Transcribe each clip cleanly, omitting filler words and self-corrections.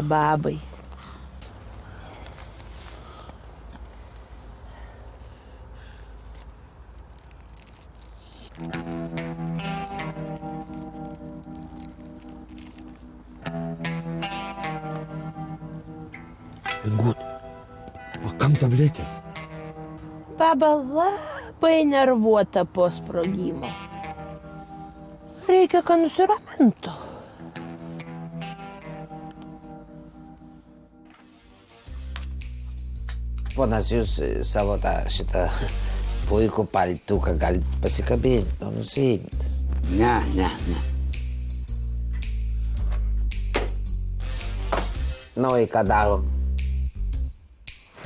babai. Ingut, o kam tabletės? Baba labai nervuota po sprogimo. Reikia, kad nusiramintų. Ponas, jūs savo šitą puikų paltuką galite pasikabinti, o nusiimti. Ne. Nu, į ką darom?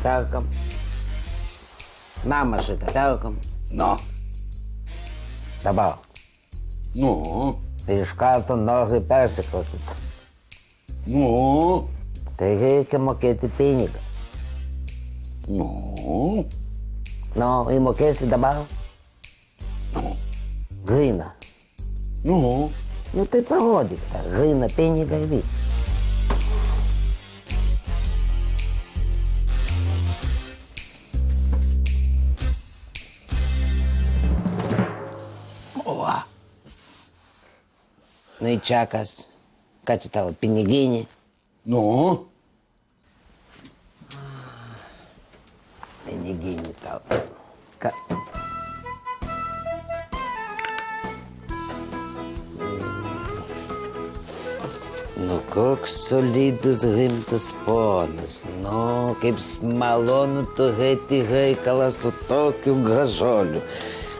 Perkam. Namą šitą perkam. Nu. Dabar. Nu. Tai iš karto nori persikraustyti. Nu. Tai reikia mokėti pinigą. Nu. Nu, įmokėsi dabar? Nu. Gryną. Nu. Nu, tai parodyk tą gryną pinigą ir viską. Nu, į čia kas? Ką čia tavo piniginė? Nu. Piniginė tau. Ką? Nu, koks solidus rimtas ponas. Nu, kaip malonu turėti reikalą su tokiu gražuoliu.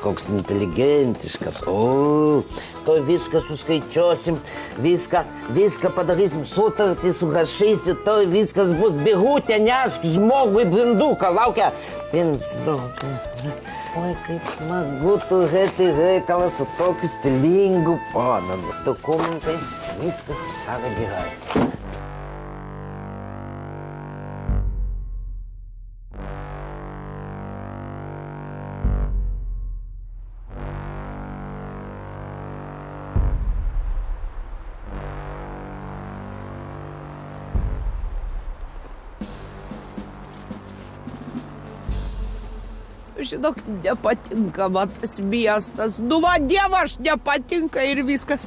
Koks inteligentiškas. O, to viską suskaičiuosim, viską padarysim, sutartį surašysi, to viskas bus. Bėgutė, nešk žmogui brinduką, laukia. Oi, kaip smagu turėti reikalą su tokiu stilingu ponu. Dokumentai, viskas pasidaro gerai. Žinok, nepatinka man tas miestas. Nu, man dievaš nepatinka ir viskas.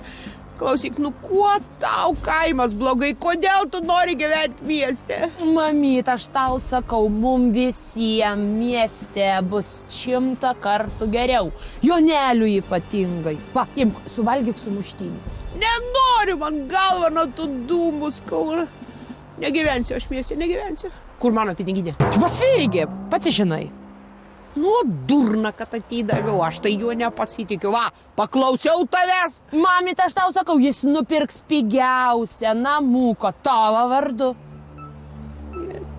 Klausyk, nu kuo tau kaimas blogai? Kodėl tu nori gyventi mieste? Mamyt, aš tau sakau, mum visiems mieste bus 100 kartų geriau. Jonelių ypatingai. Va, imk, suvalgyk sumuštinį. Nenoriu, man galva nuo tų dūmų skauda. Negyvensiu aš mieste, negyvensiu. Kur mano piniginė? Pasvirgi, pati žinai. Nu, durna, kad atidaviau, aš tai juo nepasitikiu. Va, paklausiau tavęs. Mamyt, aš tau sakau, jis nupirks pigiausią namuką tavo vardu.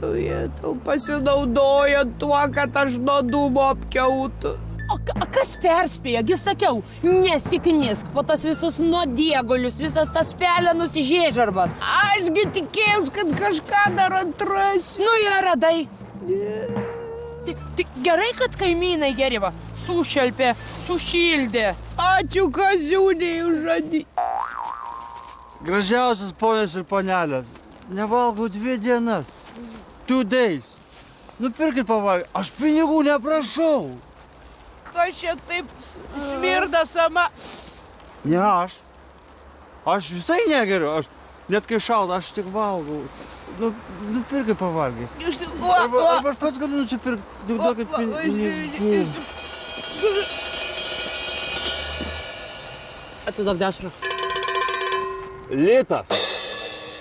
Jėtau, pasinaudoja tuo, kad aš nuo dūmo apkiautų. O kas perspėjo? Gi sakiau, nesiknisk po tas visus nuodiegulius, visas tas pelenus žiežarbas. Ašgi tikėjus, kad kažką dar atrasi. Nu, jie radai. Tik gerai, kad kaimynai geri va, sušelpė, sušildė. Ačiū Kaziūnei už žodį. Gražiausias ponios ir panelės. Nevalgau 2 dienas. 2 days. Nupirkit pavalgyti. Aš pinigų neprašau. Kas čia taip smirda sama? Ne aš. Aš visai negeriu. Net kai šalta, aš tik valgau. Nupirkit pavalgyti. Arba aš pats galiu nusipirkti. Tik duokit pinigų. Atiduok 10. Litas.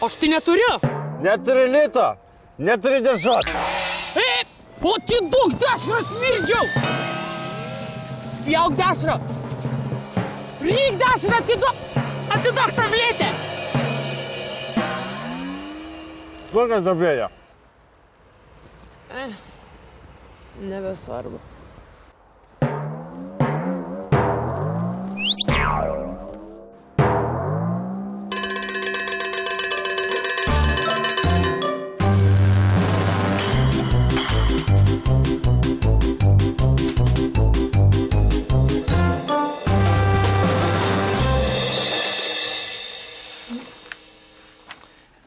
Aš tai neturiu. Neturi lito. Neturi dėžot. O atiduok 10 smirdžiau. Spjauk 10. Ryk 10 atiduok. Atiduok tabletę. Kokia tabletė? Nebesvarbu.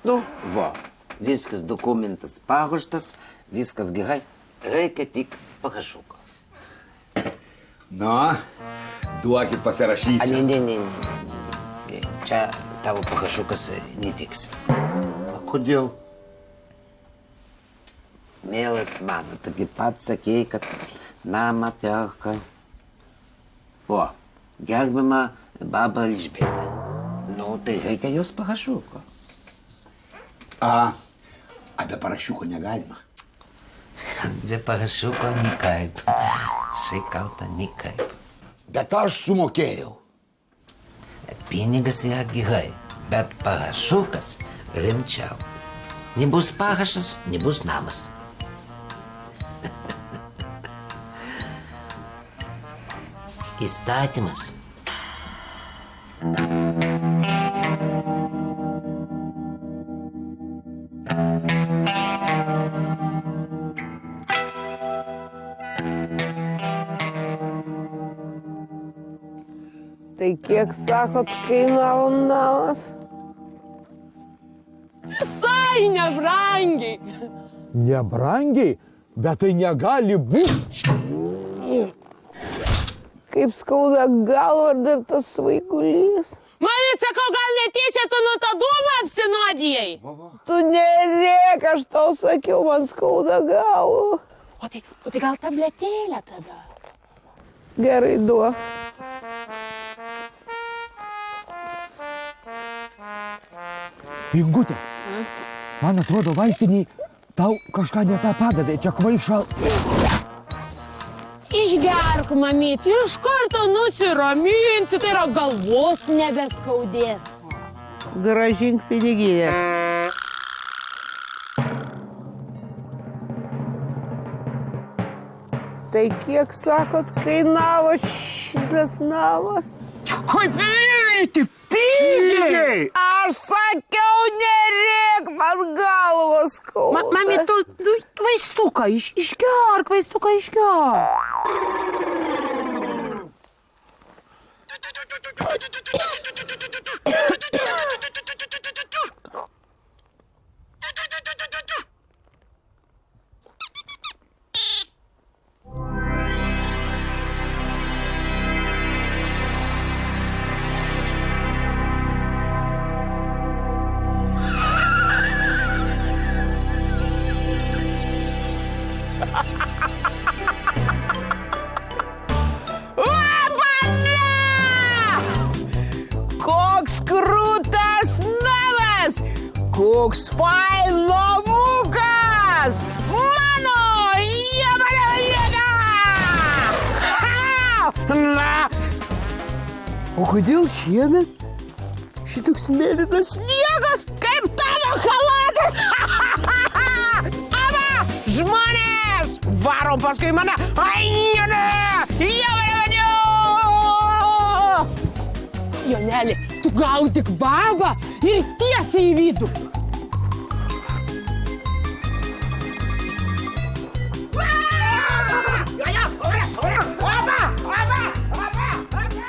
Nu, va, viskas dokumentas paruoštas, viskas gerai, reikia tik parašuko. Nu, duokit pasirašysiu. Ne. Čia tavo parašukas netiks. Kodėl? Mielas mano, taigi pats sakėjai, kad namą perka. O, gerbima baba Elžbieta. Nu, tai reikia jos parašuko. Be parašiuko negalima. Be parašuko nikaip. Šį kartą nikaip. Bet aš sumokėjau. Pinigas yra gerai, bet parašukas rimčiau. Nebus parašas, nebus namas. Įstatymas. Tai kiek sakot, kainavo namas? Visai nebrangiai. Nebrangiai, bet tai negali būti. Kaip skauda galva dar tas vaikulys. Mamyt, sakau, gal netyčia tu nuo to dūmo apsinuodijai? Tu nerėk, aš tau sakiau, man skauda galva. O tai gal tabletėlę tada? Gerai, duok. Ingutė, man atrodo, vaistiniai tau kažką ne tą padavė, čia kvaišal. Išgerk, mamyt, iš karto nusiraminsi, tai yra galvos nebeskaudės. Grąžink piniginę. Tai kiek sakot, kainavo šitas namas? Kaip įlyti, pigiai! Aš sakiau, nerėk, man galva skauda. Mamyt, tu vaistuką, išgerk, vaistuką išgerk. Koks krūtas namas! Koks failomukas! Mano! O kodėl šiemet šitoks mėlynas sniegas kaip tavo chalatas? Aba! Žmonės! Varom paskui mane! Joneli, tu gaudik babą ir tiesiai į vidų.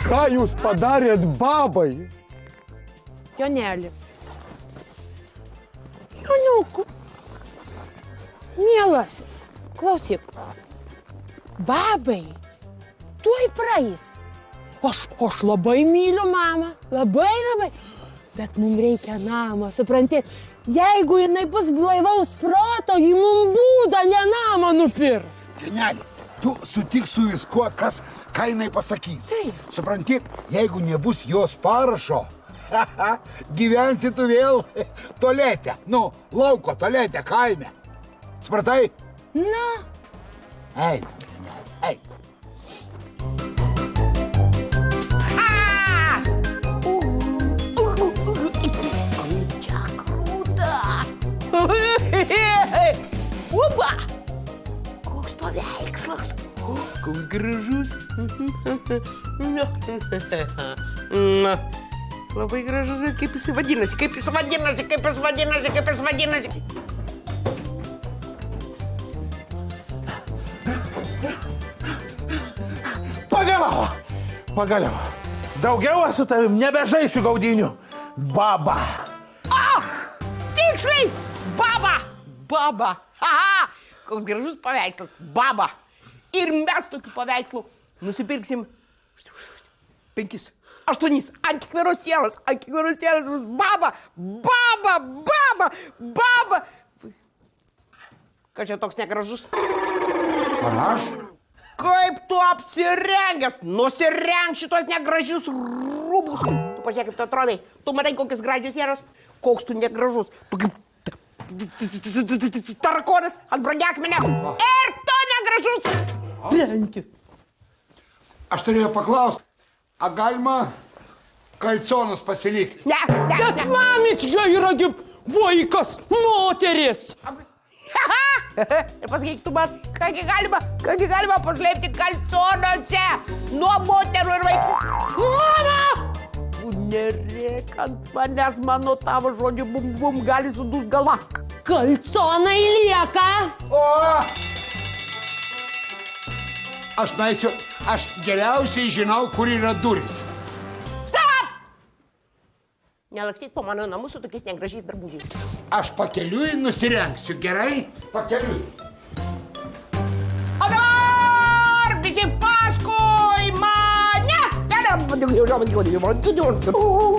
Ką jūs padarėt babai? Joneli. Joniuku. Mielasis, klausyk. Babai, tuoj praeis. Aš labai myliu mamą, labai. Bet mums reikia namo, supranti, jeigu jinai bus blaivaus proto, ji mums būdą, ne namą nupirks. Geneli, tu sutik su viskuo, ką jinai pasakys. Taip. Supranti, jeigu nebus jos parašo, gyvensi tu vėl tualete. Nu, lauko tualete kaime. Supratai? Na. Eina, Geneli, eina. Upa! Koks paveikslas. Koks gražus. Labai gražus, bet kaip jis vadinasi. Pagaliau. Daugiau aš su tavim nebežaisiu gaudynių. Baba. Tiksliai, baba! baba. Haha, koks gražus paveikslas. Baba. Ir mes tokių paveikslų nusipirksim 5, 8 ant kiekvienos sienos bus baba, baba, baba, baba. Ką čia toks negražus? Ar aš? Kaip tu apsirengęs? Nusirenk šitos negražius rūbus. Tu pažiūrėk, kaip tu atrodai. Tu matai, kokias gražias sienos, koks tu negražus. Tu kaip tarakonas ant brangiakmenio. Ir tu negražus. Lenkis. Aš turėjau paklausti, ar galima kalcionus pasilikti? Ne. Bet mamit, čia yra vaikas, moteris. Ir pasakyk, tu man, kągi galima paslėpti kalcionuose nuo moterų ir vaikų. Mama! Tu nerėk ant manęs, mano tavo žodžiu bum gali suduš galva. Kalconai lieka. O! Aš geriausiai žinau, kur yra duris. Stop! Nelakstyk po mano namus su tokiais negražiais drabužiais. Aš pakeliui nusirengsiu, gerai? Pakeliui. O dabar visi paskui mane!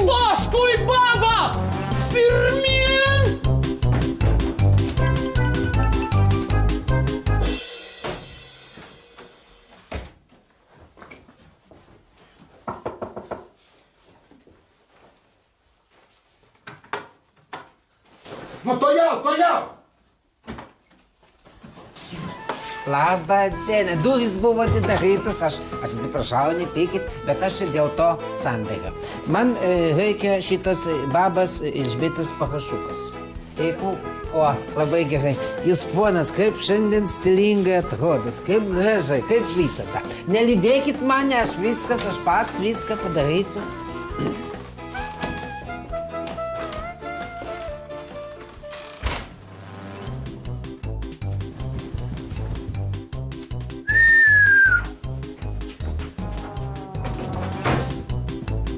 Paskui baba! Pirmyn! Nu, tojau! Labą dieną. Durys buvo atidarytos, aš atsiprašau, nepykit, bet aš čia dėl to sandėrio. Man reikia šitas babas Elžbietos Parašiukas. O, labai gerai. Jūs, ponas, kaip šiandien stilingai atrodot, kaip gražiai, kaip visada. Nelydėkit mane, aš pats viską padarysiu.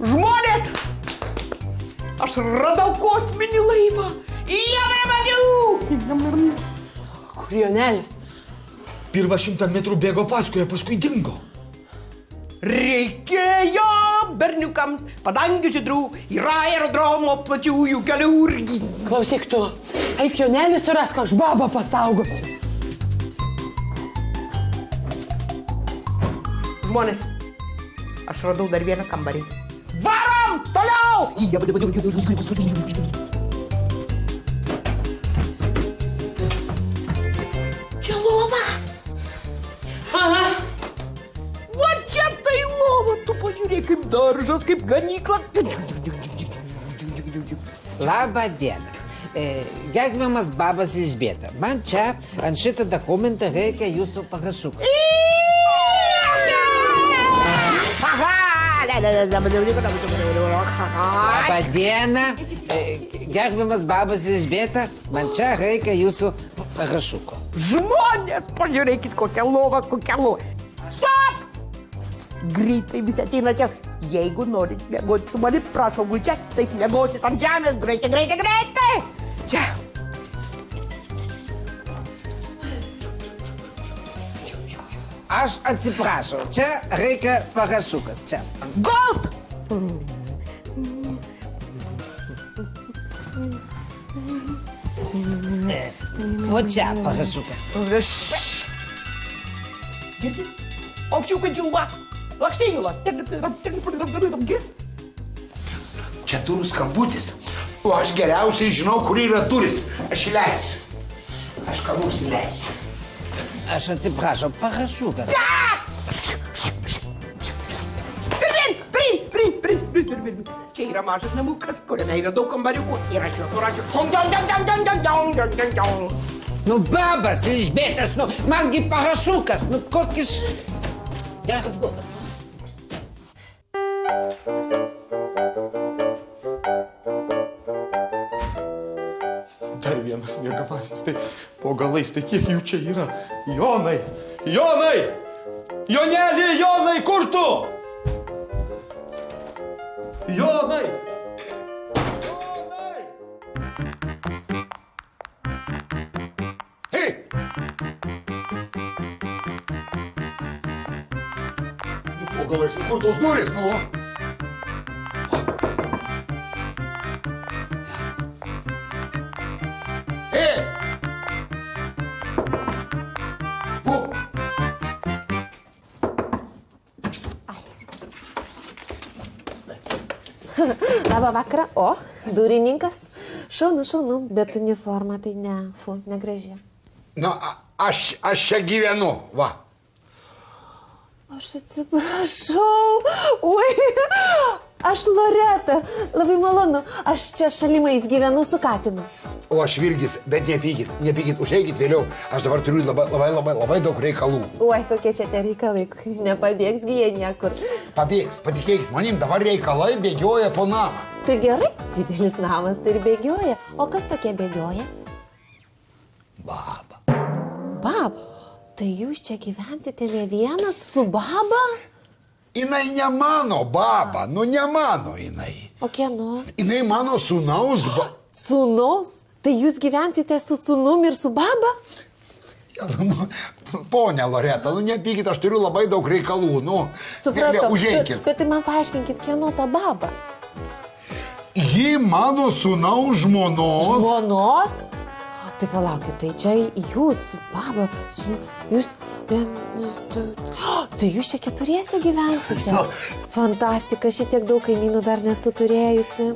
Žmonės! Aš radau kosminį laivą. Kur Jonelis? Pirmą 100 metrų bėgo paskui, paskui dingo. Reikėjo berniukams padangių žydrų ir aerodromo plačiųjų kelių. Klausyk tu, eik Jonelį surask, aš babą pasaugosiu. Žmonės, aš radau dar vieną kambarį. Varom! Toliau! Čia lova! Aha. Va čia tai lova! Tu pažiūrėk, kaip daržas, kaip ganykla. Labą dieną. Gerbiamas babas Elžbieta, man čia ant šitą dokumentą reikia jūsų parašuko. Labą dieną. Gerbiamas babas Elžbieta, man čia reikia jūsų parašuko. Žmonės, pažiūrėkit, kokia lova. Stop! Greitai visi ateina čia. Jeigu norit miegoti su manim, prašau gulčia, taip miegosit ant žemės. Greitai! Čia. Aš atsiprašau, čia reikia parašukas, čia. Gold! O čia parašukas. Aukščiukai džiunga. Lakštyniulas. Čia durų skambutis, o aš geriausiai žinau, kur yra duris. Aš įleisiu. Aš ką nors įleisiu. Aš atsiprašau, parašukas. Pirmin. Čia yra mažas namukas, kuriame yra daug kambariukų. Ir aš juos surašiu. Nu, babas Elžbietas, nu, mangi parašukas, nu, kokis... Geras buvas. Dar vienas miegamasis, tai po galais, tai kiek jų čia yra? Jonai! Joneli, Jonai, kur tu? Jonai! Nu, po galais, nu kur tos durys, nu? Ei! Fu! Labą vakarą. O, durininkas. Šaunu, bet uniforma tai ne, negraži. Nu, aš čia gyvenu, va. Aš atsiprašau. Oi, aš Loreta. Labai malonu. Aš čia šalimais gyvenu su Katinu. O aš Virgis, bet nepykit, užeikit vėliau. Aš dabar turiu labai daug reikalų. Oi, kokie čia tie reikalai. Nepabėgs gi jie niekur. Pabėgs, patikėkit, manim dabar reikalai bėgioja po namą. Tai gerai, didelis namas tai ir bėgioja. O kas tokie bėgioja? Baba. Baba? Tai jūs čia gyvensite ne vienas su baba? Jinai ne mano baba, nu ne mano jinai. O kieno? Jinai mano sūnaus Sūnaus? Tai jūs gyvensite su sūnum ir su baba? Ponia Loreta, nu nepykit, aš turiu labai daug reikalų, nu. Supratau, užeikit. Bet tai man paaiškinkit, kieno ta baba? Ji mano sūnaus žmonos. Žmonos? Tai palaukit, tai čia jūs, baba, jūs... Tai jūs čia keturiese gyvensite? Fantastika, šitiek daug kaimynų dar nesu turėjusi.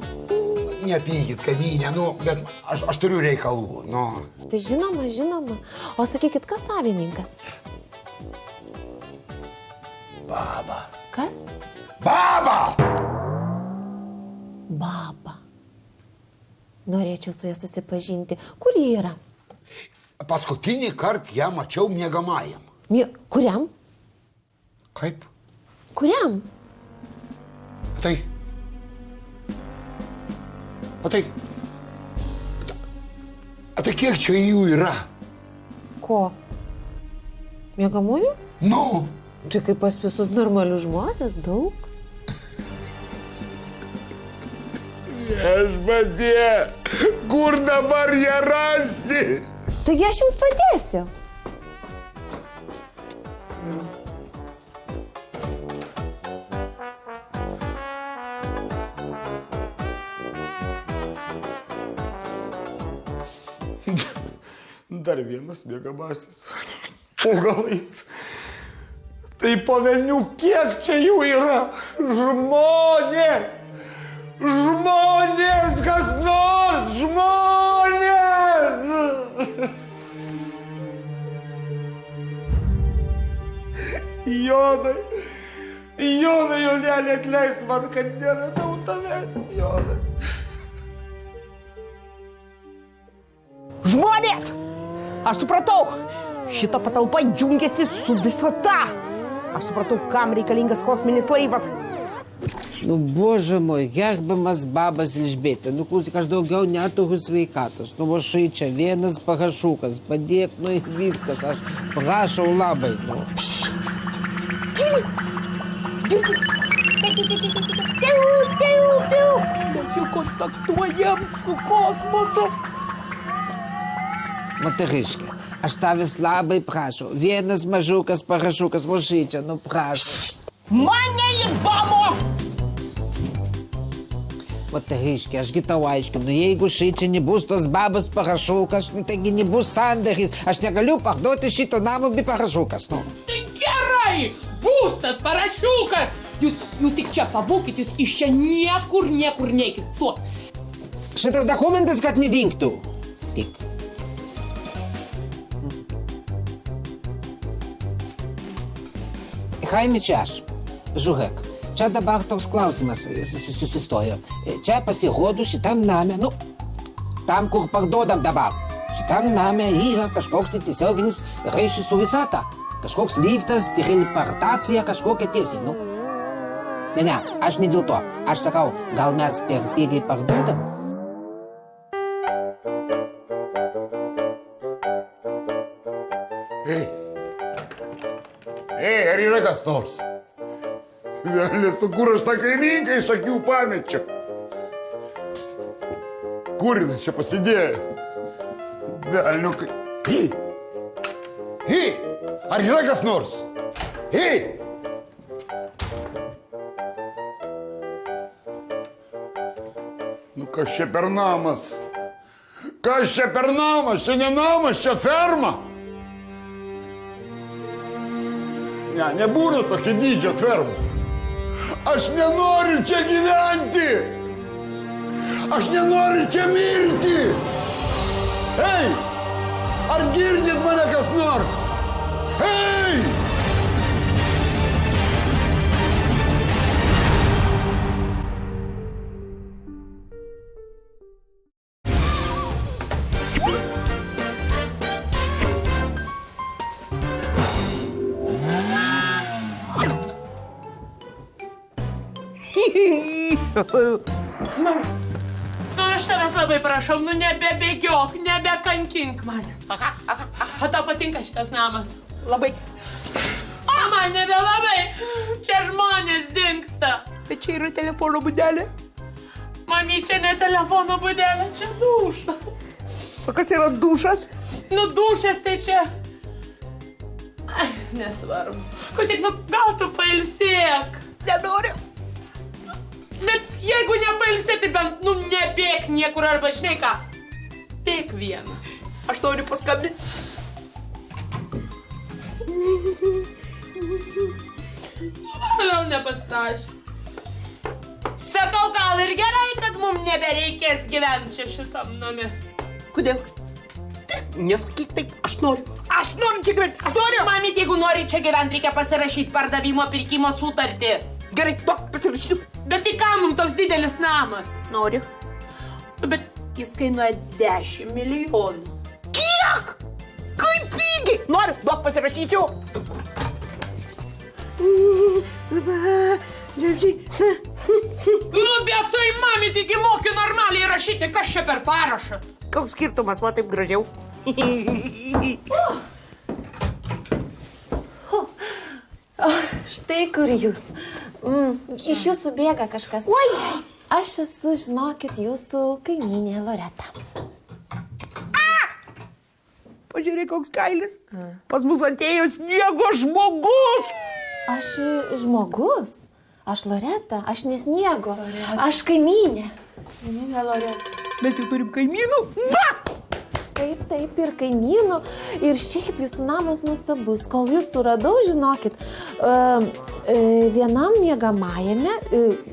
Nepykit, kaimynė, nu, bet aš turiu reikalų, nu. Tai žinoma. O sakykit, kas savininkas? Baba. Kas? Baba! Baba. Norėčiau su ja susipažinti. Kur ji yra? Paskutinį kartą ją mačiau miegamajam. Kuriam? Kaip? Kuriam? Tai kiek čia jų yra? Ko? Miegamųjų? Nu. Tai kaip pas visus normalius žmonės, daug. Viešpatie, kur dabar ją rasti? Taigi aš jums padėsiu. Dar vienas miegamasis. Po galais. Tai po velnių, kiek čia jų yra? Žmonės! Žmonės, kas nors! Žmonės! Jonai, Jonelė, atleisk man, kad neradau tavęs, Jonai. Žmonės! Aš supratau, šita patalpa jungiasi su visata. Aš supratau, kam reikalingas kosminis laivas. Nu, bože moj, gerbiamas babas Elžbieta, nu, klausyk, aš daugiau neturiu sveikatos. Nu, va šai čia vienas pagašukas, padėk, nu, ir viskas, aš prašau labai, nu. Mes jau kontaktuojam su kosmosu. Moteriškė, aš tavęs labai prašau, vienas mažukas pagašukas, va šai čia, nu, prašau. Mane įdomu! Moteriškė, ašgi tau aiškinu, jeigu šai čia nebus tos babas parašukas, nu taigi nebus sandaris, aš negaliu parduoti šito namo be parašukas, nu. Tai gerai, bus tas parašiukas. Jūs tik čia pabūkit, jūs iš čia niekur neikit. Tuo. Šitas dokumentas, kad nedingtų. Tik. Chaime, čia aš. Žiūrėk. Čia dabar toks klausimas susistojo. Čia pasirodo šitam name, nu, tam, kur parduodam dabar. Šitam name yra kažkoks tai tiesioginis ryšys su visata. Kažkoks liftas, teleportacija, kažkokia tiesiai, nu. Ne, aš ne dėl to. Aš sakau, gal mes per pigiai parduodam? Ei, ar yra kas nors? Velnis, tu kur aš tą kaimynką iš akių pamečiu? Kur jinai čia pasidėjo? Velniukai. Ei! Ar yra kas nors? Ei! Nu, kas čia per namas? Kas čia per namas? Čia ne namas, čia ferma. Ne, nebūna tokio dydžio fermų. Aš nenoriu čia gyventi. Aš nenoriu čia mirti. Ei! Ar girdit mane kas nors? Ei! Nu, aš tavęs labai prašau, nu nebebėgiok, nebekankink mane. O tau patinka šitas namas? Labai. O man nebelabai. Čia žmonės dingsta. Bet čia yra telefono būdelė. Mami, čia ne telefono būdelė, čia duša. O kas yra dušas? Nu, dušas tai čia. Ai, nesvarbu. Klausyk, nu gal tu pailsėk. Nenoriu. Bet jeigu nepailsė, tai bent, nu, nebėk niekur arba žinai ką. Tik vieną. Aš noriu paskambinti. Gal nepastačiu. Sakau, gal ir gerai, kad mums nebereikės gyventi čia šitam name. Kodėl? Nesakyk taip, aš noriu. Aš noriu čia gyventi, aš noriu. Mamyt, jeigu nori čia gyventi, reikia pasirašyti pardavimo pirkimo sutartį. Gerai, duok, pasirašysiu. Bet tai ką mums toks didelis namas? Noriu. Bet jis kainuoja 10 milijonų. Kiek? Kaip pigiai? Noriu, duok, pasirašysiu. Nu, bet tai, mami, taigi moki normaliai rašyti, kas čia per parašas? Koks skirtumas, va taip gražiau. Štai kur jūs. Iš jūsų bėga kažkas. Oi, aš esu, žinokit, jūsų kaimynė Loreta. Pažiūrėk, koks kailis. Pas mus atėjo sniego žmogus. Aš žmogus. Aš Loreta. Aš nesniego. Aš kaimynė. Kaimynė Loreta. Mes jau turim kaimynų. Taip, taip, ir kaimynų. Ir šiaip jūsų namas nuostabus. Kol jūs suradau, žinokit, vienam miegamajame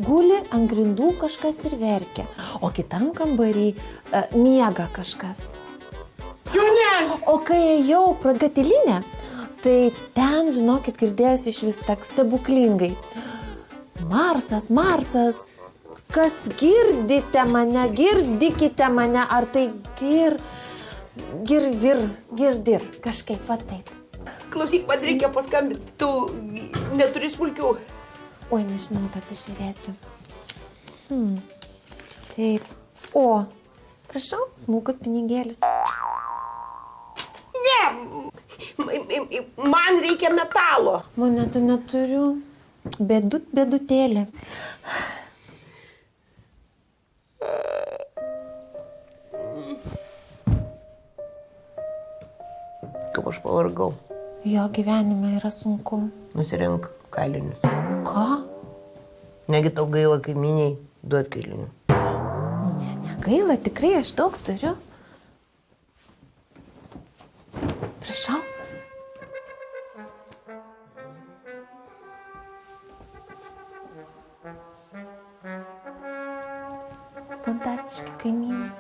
guli ant grindų kažkas ir verkia, o kitam kambarį miega kažkas. Jaunėlė! O kai ėjau pro katilinę, tai ten, žinokit, girdėjosi iš vis tak stebuklingai. Marsas, Marsas, kas girdite mane, girdikite mane, ar tai girdir, kažkaip va taip. Klausyk, man reikia paskambinti, tu neturi smulkių. Oi, nežinau, tą pažiūrėsiu. Taip. O, prašau, smulkus pinigėlis. Ne, man reikia metalo. Monetų neturiu. Bėdutėlė. Kaip aš pavargau. Jo gyvenime yra sunku. Nusirink kailinius. Ką? Negi tau gaila kaiminiai duot kailinių. Ne, negaila, tikrai aš daug turiu. Prašau. Fantastiški kaimynai.